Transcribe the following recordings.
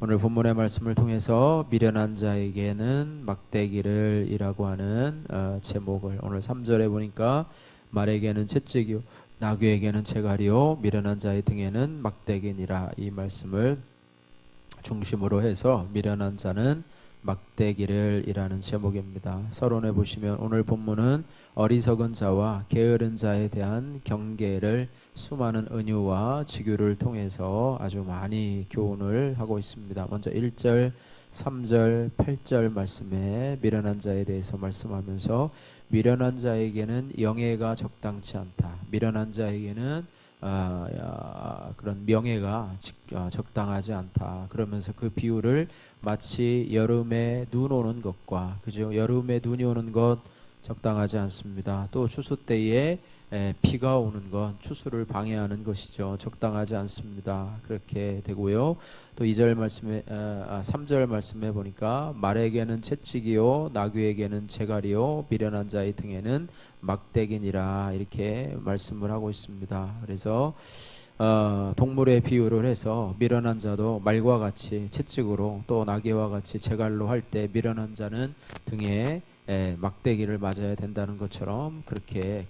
오늘 본문의 말씀을 통해서 미련한 자에게는 막대기를 이라고 하는 제목을 오늘 3절에 보니까 말에게는 채찍이요 나귀에게는 채갈이요 미련한 자의 등에는 막대기니라, 이 말씀을 중심으로 해서 미련한 자는 막대기를 이라는 제목입니다. 서론에 보시면 오늘 본문은 어리석은 자와 게으른 자에 대한 경계를 수많은 은유와 지규를 통해서 아주 많이 교훈을 하고 있습니다. 먼저 1절, 3절, 8절 말씀에 미련한 자에 대해서 말씀하면서 미련한 자에게는 영예가 적당치 않다. 미련한 자에게는 그런 명예가 적당하지 않다. 그러면서 그 비유를 마치 여름에 눈 오는 것과, 그죠? 여름에 눈이 오는 것 적당하지 않습니다. 또 추수 때에 비가 오는 것, 추수를 방해하는 것이죠. 적당하지 않습니다. 그렇게 되고요. 또 2절 말씀에 3절 말씀해 보니까 말에게는 채찍이요 나귀에게는 채갈이요 미련한 자의 등에는 막대기니라, 이렇게 말씀을 하고 있습니다. 그래서 동물의 비유를 해서 미련한 자도 말과 같이 채찍으로 또 나귀와 같이 채갈로 할 때 미련한 자는 등에 막대기를 맞아야 된다는 것처럼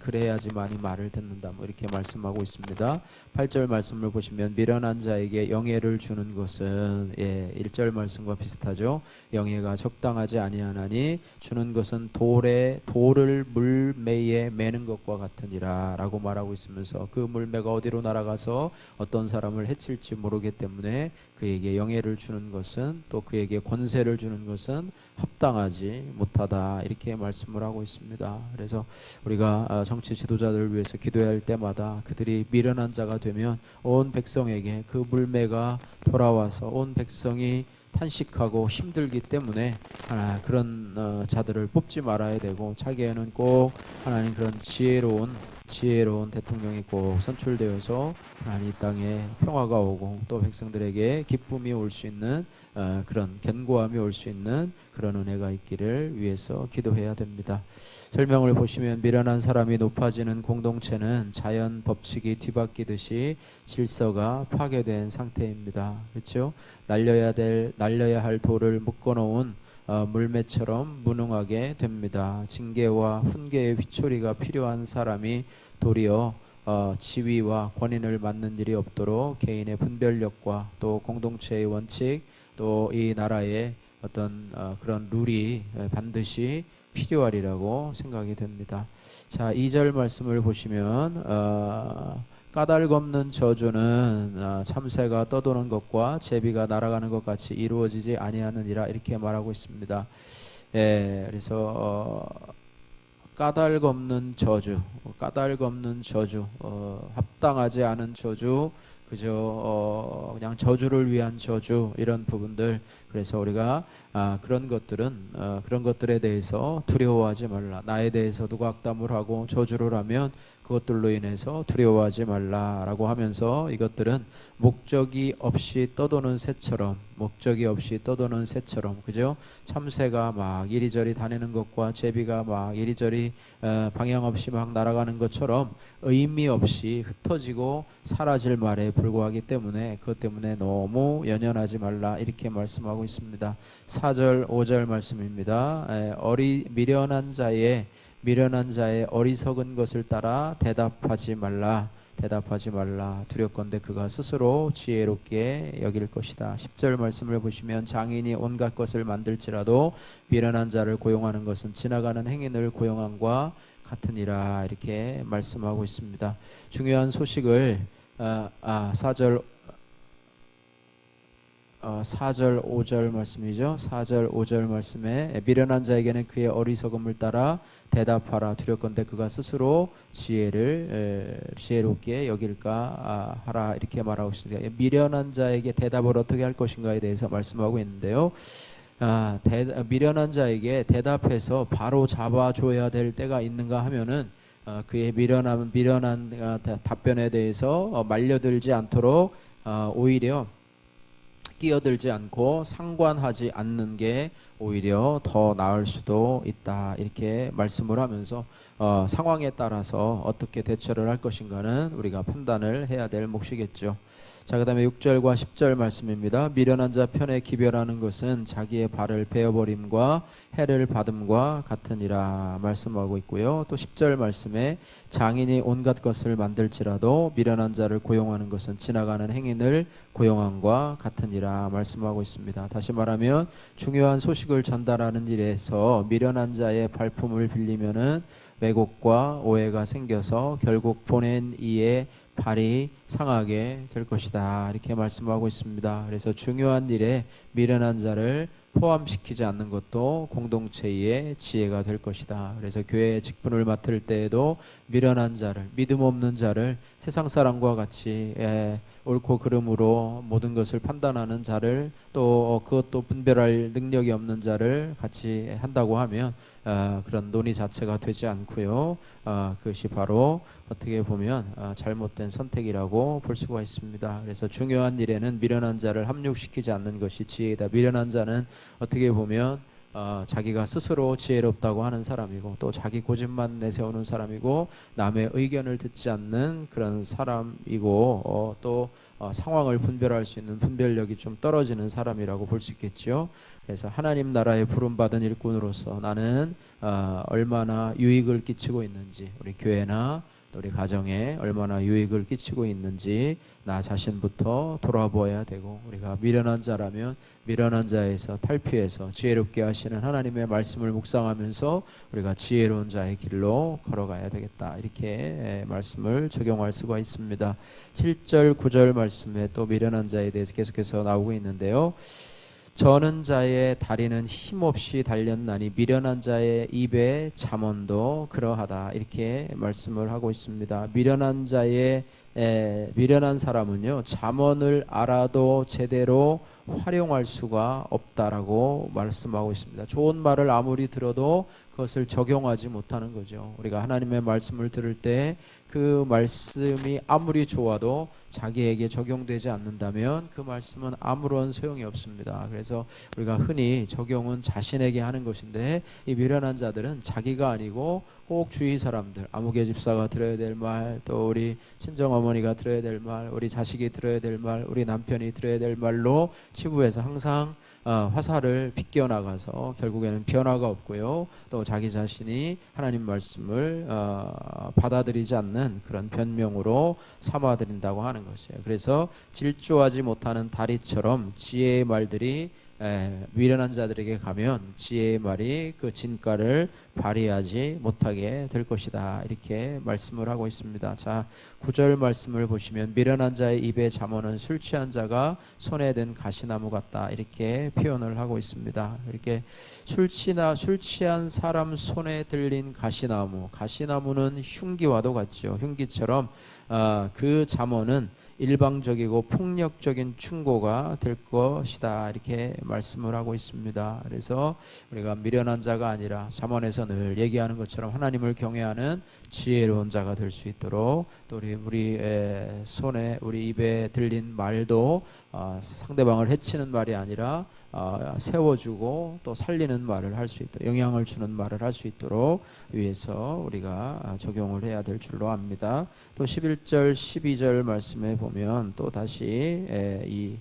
그래야지만이 말을 듣는다, 뭐 이렇게 말씀하고 있습니다. 8절 말씀을 보시면 미련한 자에게 영예를 주는 것은 1절 말씀과 비슷하죠. 영예가 적당하지 아니하나니 주는 것은 돌을 물매에 매는 것과 같으니라 라고 말하고 있으면서, 그 물매가 어디로 날아가서 어떤 사람을 해칠지 모르기 때문에 그에게 영예를 주는 것은, 또 그에게 권세를 주는 것은 합당하지 못하다, 이렇게 말씀을 하고 있습니다. 그래서 우리가 정치 지도자들을 위해서 기도해야 할 때마다 그들이 미련한 자가 되면 온 백성에게 그 물매가 돌아와서 온 백성이 탄식하고 힘들기 때문에 그런 자들을 뽑지 말아야 되고, 차기에는 꼭 하나님 그런 지혜로운 대통령이 꼭 선출되어서 하나님 이 땅에 평화가 오고 또 백성들에게 기쁨이 올 수 있는 그런 견고함이 올 수 있는 그런 은혜가 있기를 위해서 기도해야 됩니다. 설명을 보시면 미련한 사람이 높아지는 공동체는 자연 법칙이 뒤바뀌듯이 질서가 파괴된 상태입니다. 그렇죠? 날려야 할 돌을 묶어놓은 물매처럼 무능하게 됩니다. 징계와 훈계의 휘초리가 필요한 사람이 도리어 지위와 권인을 맡는 일이 없도록 개인의 분별력과 또 공동체의 원칙, 또 이 나라의 어떤 그런 룰이 반드시 필요하리라고 생각이 됩니다. 자, 2절 말씀을 보시면 까닭 없는 저주는 참새가 떠도는 것과 제비가 날아가는 것 같이 이루어지지 아니하느니라, 이렇게 말하고 있습니다. 그래서 까닭 없는 저주, 합당하지 않은 저주, 그저 그냥 저주를 위한 저주, 이런 부분들. 그래서 우리가 그런 것들에 대해서 두려워하지 말라. 나에 대해서 누가 악담을 하고 저주를 하면 그것들로 인해서 두려워하지 말라라고 하면서, 이것들은 목적이 없이 떠도는 새처럼, 그죠? 참새가 막 이리저리 다니는 것과 제비가 막 이리저리 방향 없이 막 날아가는 것처럼 의미 없이 흩어지고 사라질 말에 불과하기 때문에, 그것 때문에 너무 연연하지 말라, 이렇게 말씀하고 있습니다. 4절 5절 말씀입니다. 미련한 자의 어리석은 것을 따라 대답하지 말라. 두렵건대 그가 스스로 지혜롭게 여길 것이다. 10절 말씀을 보시면 장인이 온갖 것을 만들지라도 미련한 자를 고용하는 것은 지나가는 행인을 고용함과 같으니라, 이렇게 말씀하고 있습니다. 중요한 소식을 4절 5절 말씀이죠. 4절 5절 말씀에 미련한 자에게는 그의 어리석음을 따라 대답하라. 두렵건대 그가 스스로 지혜롭게 여길까 하라, 이렇게 말하고 있습니다. 미련한 자에게 대답을 어떻게 할 것인가에 대해서 말씀하고 있는데요. 미련한 자에게 대답해서 바로 잡아줘야 될 때가 있는가 하면은 그의 미련한 답변에 대해서 말려들지 않도록 오히려 끼어들지 않고 상관하지 않는 게 오히려 더 나을 수도 있다, 이렇게 말씀을 하면서 상황에 따라서 어떻게 대처를 할 것인가는 우리가 판단을 해야 될 몫이겠죠. 자, 그 다음에 6절과 10절 말씀입니다. 미련한 자 편에 기별하는 것은 자기의 발을 베어버림과 해를 받음과 같으니라 말씀하고 있고요. 또 10절 말씀에 장인이 온갖 것을 만들지라도 미련한 자를 고용하는 것은 지나가는 행인을 고용함과 같으니라 말씀하고 있습니다. 다시 말하면 중요한 소식을 전달하는 일에서 미련한 자의 발품을 빌리면은 왜곡과 오해가 생겨서 결국 보낸 이의 발이 상하게 될 것이다, 이렇게 말씀하고 있습니다. 그래서 중요한 일에 미련한 자를 포함시키지 않는 것도 공동체의 지혜가 될 것이다. 그래서 교회의 직분을 맡을 때에도 미련한 자를, 믿음 없는 자를 세상 사람과 같이 옳고 그름으로 모든 것을 판단하는 자를, 또 그것도 분별할 능력이 없는 자를 같이 한다고 하면 그런 논의 자체가 되지 않고요. 그것이 바로 어떻게 보면 잘못된 선택이라고 볼 수가 있습니다. 그래서 중요한 일에는 미련한 자를 합육시키지 않는 것이 지혜이다. 미련한 자는 어떻게 보면 자기가 스스로 지혜롭다고 하는 사람이고, 또 자기 고집만 내세우는 사람이고, 남의 의견을 듣지 않는 그런 사람이고, 또 상황을 분별할 수 있는 분별력이 좀 떨어지는 사람이라고 볼 수 있겠죠. 그래서 하나님 나라에 부름받은 일꾼으로서 나는 얼마나 유익을 끼치고 있는지, 우리 교회나 또 우리 가정에 얼마나 유익을 끼치고 있는지 나 자신부터 돌아보아야 되고, 우리가 미련한 자라면 미련한 자에서 탈피해서 지혜롭게 하시는 하나님의 말씀을 묵상하면서 우리가 지혜로운 자의 길로 걸어가야 되겠다, 이렇게 말씀을 적용할 수가 있습니다. 7절 9절 말씀에 또 미련한 자에 대해서 계속해서 나오고 있는데요. 저는 자의 다리는 힘없이 달렸나니 미련한 자의 입의 잠언도 그러하다, 이렇게 말씀을 하고 있습니다. 미련한 사람은요, 잠언을 알아도 제대로 활용할 수가 없다라고 말씀하고 있습니다. 좋은 말을 아무리 들어도 그것을 적용하지 못하는 거죠. 우리가 하나님의 말씀을 들을 때 그 말씀이 아무리 좋아도 자기에게 적용되지 않는다면 그 말씀은 아무런 소용이 없습니다. 그래서 우리가 흔히 적용은 자신에게 하는 것인데, 이 미련한 자들은 자기가 아니고 꼭 주위 사람들, 아무개 집사가 들어야 될 말, 또 우리 친정어머니가 들어야 될 말, 우리 자식이 들어야 될 말, 우리 남편이 들어야 될 말로 치부해서 항상 화살을 빗겨나가서 결국에는 변화가 없고요. 또 자기 자신이 하나님 말씀을 받아들이지 않는 그런 변명으로 삼아들인다고 하는 것이에요. 그래서 질주하지 못하는 다리처럼 지혜의 말들이 미련한 자들에게 가면 지혜의 말이 그 진가를 발휘하지 못하게 될 것이다, 이렇게 말씀을 하고 있습니다. 자, 9절 말씀을 보시면 미련한 자의 입에 잠언은 술 취한 자가 손에 든 가시나무 같다, 이렇게 표현을 하고 있습니다. 이렇게 술 취한 사람 손에 들린 가시나무는 흉기와도 같죠. 흉기처럼 그 잠언은 일방적이고 폭력적인 충고가 될 것이다, 이렇게 말씀을 하고 있습니다. 그래서 우리가 미련한 자가 아니라 잠언에서 늘 얘기하는 것처럼 하나님을 경외하는 지혜로운 자가 될 수 있도록, 또 우리 손에, 우리 입에 들린 말도 상대방을 해치는 말이 아니라 세워주고 또 살리는 말을 할 수 있도록, 영향을 주는 말을 할 수 있도록 위해서 우리가 적용을 해야 될 줄로 압니다. 또 11절 12절 말씀에 보면 또 다시 이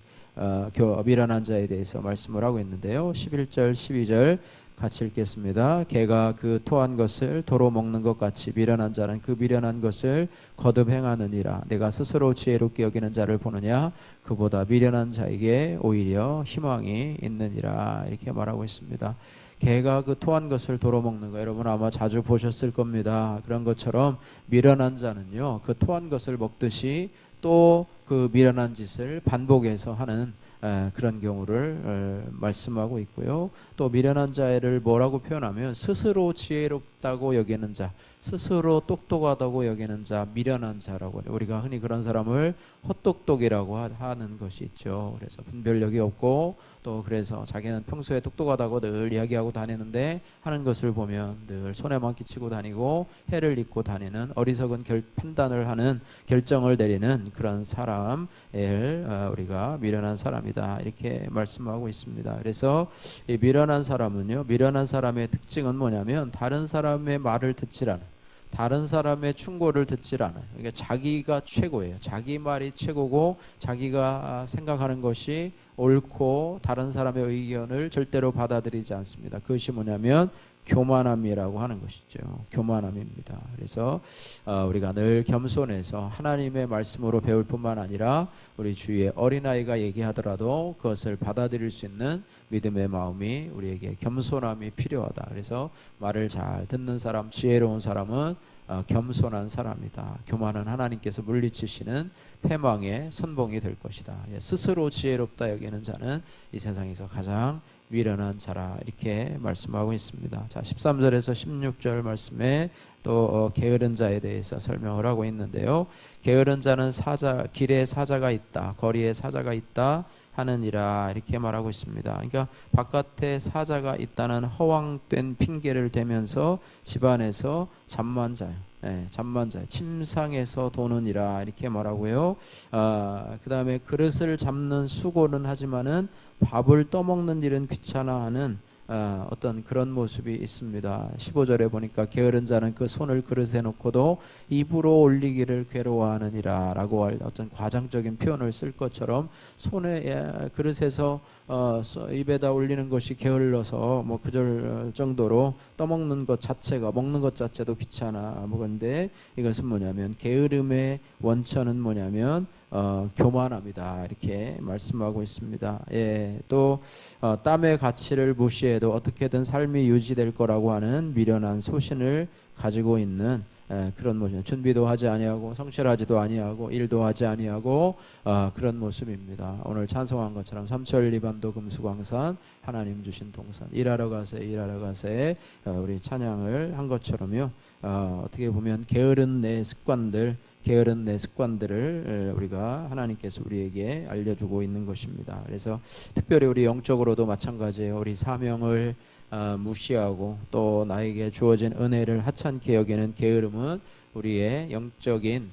미련한 자에 대해서 말씀을 하고 있는데요. 11절 12절 같이 읽겠습니다. 개가 그 토한 것을 도로 먹는 것 같이 미련한 자는 그 미련한 것을 거듭 행하느니라. 내가 스스로 지혜롭게 여기는 자를 보느냐, 그보다 미련한 자에게 오히려 희망이 있느니라, 이렇게 말하고 있습니다. 개가 그 토한 것을 도로 먹는 거, 여러분 아마 자주 보셨을 겁니다. 그런 것처럼 미련한 자는요, 그 토한 것을 먹듯이 또 그 미련한 짓을 반복해서 하는 그런 경우를 말씀하고 있고요. 또 미련한 자를 뭐라고 표현하면 스스로 지혜롭다고 여기는 자, 스스로 똑똑하다고 여기는 자, 미련한 자라고 해요. 우리가 흔히 그런 사람을 헛똑똑이라고 하는 것이 있죠. 그래서 분별력이 없고, 또 그래서 자기는 평소에 똑똑하다고 늘 이야기하고 다니는데 하는 것을 보면 늘 손해만 끼치고 다니고 해를 입고 다니는, 어리석은 판단을 하는, 결정을 내리는 그런 사람을 우리가 미련한 사람이다, 이렇게 말씀하고 있습니다. 그래서 이 미련한 사람은요, 미련한 사람의 특징은 뭐냐면 다른 사람의 말을 듣질 않아요. 다른 사람의 충고를 듣질 않아요. 그러니까 자기가 최고예요. 자기 말이 최고고 자기가 생각하는 것이 옳고 다른 사람의 의견을 절대로 받아들이지 않습니다. 그것이 뭐냐면 교만함이라고 하는 것이죠. 교만함입니다. 그래서 우리가 늘 겸손해서 하나님의 말씀으로 배울 뿐만 아니라 우리 주위에 어린아이가 얘기하더라도 그것을 받아들일 수 있는 믿음의 마음이 우리에게 겸손함이 필요하다. 그래서 말을 잘 듣는 사람, 지혜로운 사람은 겸손한 사람이다. 교만은 하나님께서 물리치시는 패망의 선봉이 될 것이다. 스스로 지혜롭다 여기는 자는 이 세상에서 가장 미련한 자라 이렇게 말씀하고 있습니다. 자, 13절에서 16절 말씀에 또 게으른 자에 대해서 설명을 하고 있는데요. 게으른 자는 길에 사자가 있다, 거리에 사자가 있다 하느니라 이렇게 말하고 있습니다. 그러니까 바깥에 사자가 있다는 허황된 핑계를 대면서 집안에서 잠만 자요. 잠만 자요. 침상에서 도느니라 이렇게 말하고요. 그 다음에 그릇을 잡는 수고는 하지만은 밥을 떠먹는 일은 귀찮아하는 어떤 그런 모습이 있습니다. 15절에 보니까 게으른 자는 그 손을 그릇에 놓고도 입으로 올리기를 괴로워하느니라 라고 할 어떤 과장적인 표현을 쓸 것처럼 손에 그릇에서 입에다 올리는 것이 게을러서 뭐 그럴 정도로 떠먹는 것 자체가 먹는 것 자체도 귀찮아 그런데 이것은 뭐냐면 게으름의 원천은 뭐냐면 교만함이다 이렇게 말씀하고 있습니다. 또 땀의 가치를 무시해도 어떻게든 삶이 유지될 거라고 하는 미련한 소신을 가지고 있는 그런 모습. 준비도 하지 아니하고 성실하지도 아니하고 일도 하지 아니하고 그런 모습입니다. 오늘 찬송한 것처럼 삼천리반도 금수광산 하나님 주신 동산 일하러 가세 우리 찬양을 한 것처럼요. 어떻게 보면 게으른 내 습관들을 우리가 하나님께서 우리에게 알려주고 있는 것입니다. 그래서 특별히 우리 영적으로도 마찬가지예요. 우리 사명을 무시하고 또 나에게 주어진 은혜를 하찮게 여기는 게으름은 우리의 영적인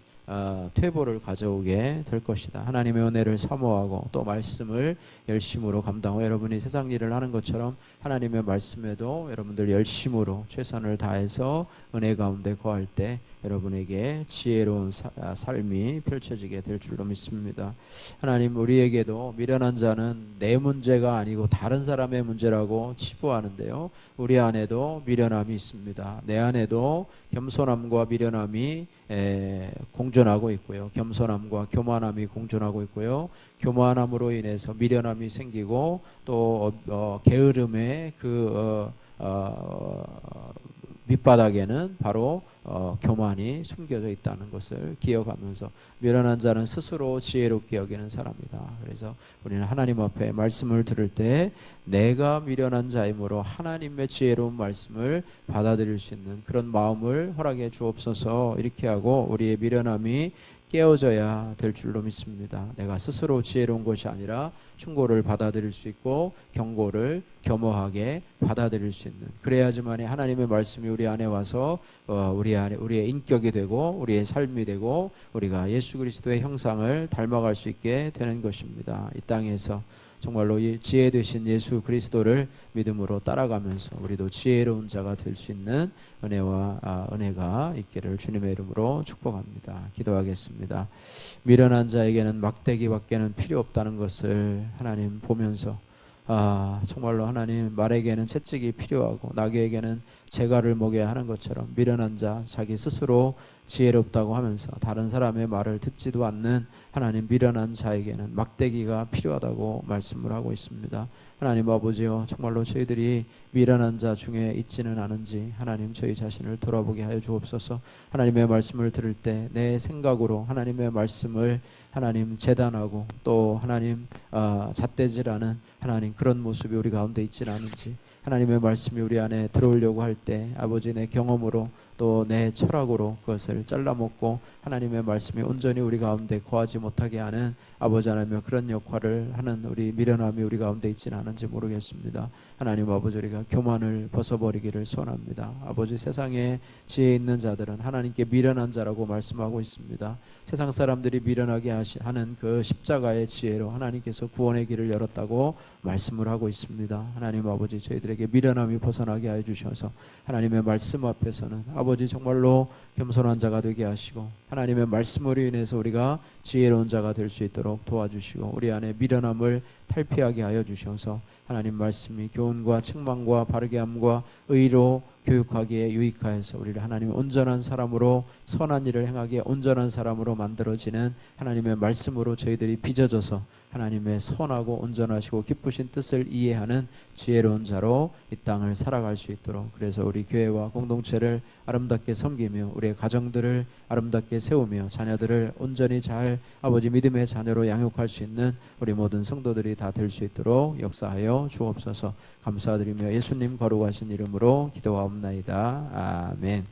퇴보를 가져오게 될 것이다. 하나님의 은혜를 사모하고 또 말씀을 열심으로 감당하고 여러분이 세상 일을 하는 것처럼 하나님의 말씀에도 여러분들 열심으로 최선을 다해서 은혜 가운데 거할 때 여러분에게 지혜로운 삶이 펼쳐지게 될 줄로 믿습니다. 하나님 우리에게도 미련한 자는 내 문제가 아니고 다른 사람의 문제라고 치부하는데요. 우리 안에도 미련함이 있습니다. 내 안에도 겸손함과 미련함이 공존하고 있고요. 겸손함과 교만함이 공존하고 있고요. 교만함으로 인해서 미련함이 생기고 또 게으름의 밑바닥에는 바로 교만이 숨겨져 있다는 것을 기억하면서 미련한 자는 스스로 지혜롭게 여기는 사람이다. 그래서 우리는 하나님 앞에 말씀을 들을 때 내가 미련한 자이므로 하나님의 지혜로운 말씀을 받아들일 수 있는 그런 마음을 허락해 주옵소서. 이렇게 하고 우리의 미련함이 깨어져야 될 줄로 믿습니다. 내가 스스로 지혜로운 것이 아니라 충고를 받아들일 수 있고 경고를 겸허하게 받아들일 수 있는 그래야지만이 하나님의 말씀이 우리 안에 와서 우리의 인격이 되고 우리의 삶이 되고 우리가 예수 그리스도의 형상을 닮아갈 수 있게 되는 것입니다. 이 땅에서 정말로 지혜 되신 예수 그리스도를 믿음으로 따라가면서 우리도 지혜로운 자가 될 수 있는 은혜가 있기를 주님의 이름으로 축복합니다. 기도하겠습니다. 미련한 자에게는 막대기밖에는 필요 없다는 것을 하나님 보면서 정말로 하나님 말에게는 채찍이 필요하고 나귀에게는 재갈을 먹여야 하는 것처럼 미련한 자 자기 스스로 지혜롭다고 하면서 다른 사람의 말을 듣지도 않는 하나님 미련한 자에게는 막대기가 필요하다고 말씀을 하고 있습니다. 하나님 아버지요 정말로 저희들이 미련한 자 중에 있지는 않은지 하나님 저희 자신을 돌아보게 하여 주옵소서. 하나님의 말씀을 들을 때 내 생각으로 하나님의 말씀을 하나님 재단하고 또 하나님 잣대질하는 하나님 그런 모습이 우리 가운데 있지는 않은지 하나님의 말씀이 우리 안에 들어오려고 할 때 아버지 내 경험으로 또 내 철학으로 그것을 잘라먹고 하나님의 말씀이 온전히 우리 가운데 거하지 못하게 하는 아버지 하나님의 그런 역할을 하는 우리 미련함이 우리 가운데 있지는 않은지 모르겠습니다. 하나님 아버지 우리가 교만을 벗어버리기를 소원합니다. 아버지 세상에 지혜 있는 자들은 하나님께 미련한 자라고 말씀하고 있습니다. 세상 사람들이 미련하게 하는 그 십자가의 지혜로 하나님께서 구원의 길을 열었다고 말씀을 하고 있습니다. 하나님 아버지, 저희들에게 미련함이 벗어나게 하여 주셔서 하나님의 말씀 앞에서는 아버지 정말로 겸손한 자가 되게 하시고, 하나님의 말씀으로 인해서 우리가 지혜로운 자가 될 수 있도록 도와주시고, 우리 안에 미련함을 탈피하게 하여 주셔서 하나님 말씀이 교훈과 책망과 바르게 함과 의로 교육하기에 유익하여서 우리를 하나님의 온전한 사람으로, 선한 일을 행하기에 온전한 사람으로 만들어지는 하나님의 말씀으로 저희들이 빚어져서 하나님의 선하고 온전하시고 기쁘신 뜻을 이해하는 지혜로운 자로 이 땅을 살아갈 수 있도록, 그래서 우리 교회와 공동체를 아름답게 섬기며 우리의 가정들을 아름답게 세우며 자녀들을 온전히 잘 아버지 믿음의 자녀로 양육할 수 있는 우리 모든 성도들이 다 될 수 있도록 역사하여 주옵소서. 감사드리며 예수님 거룩하신 이름으로 기도하옵나이다. 아멘.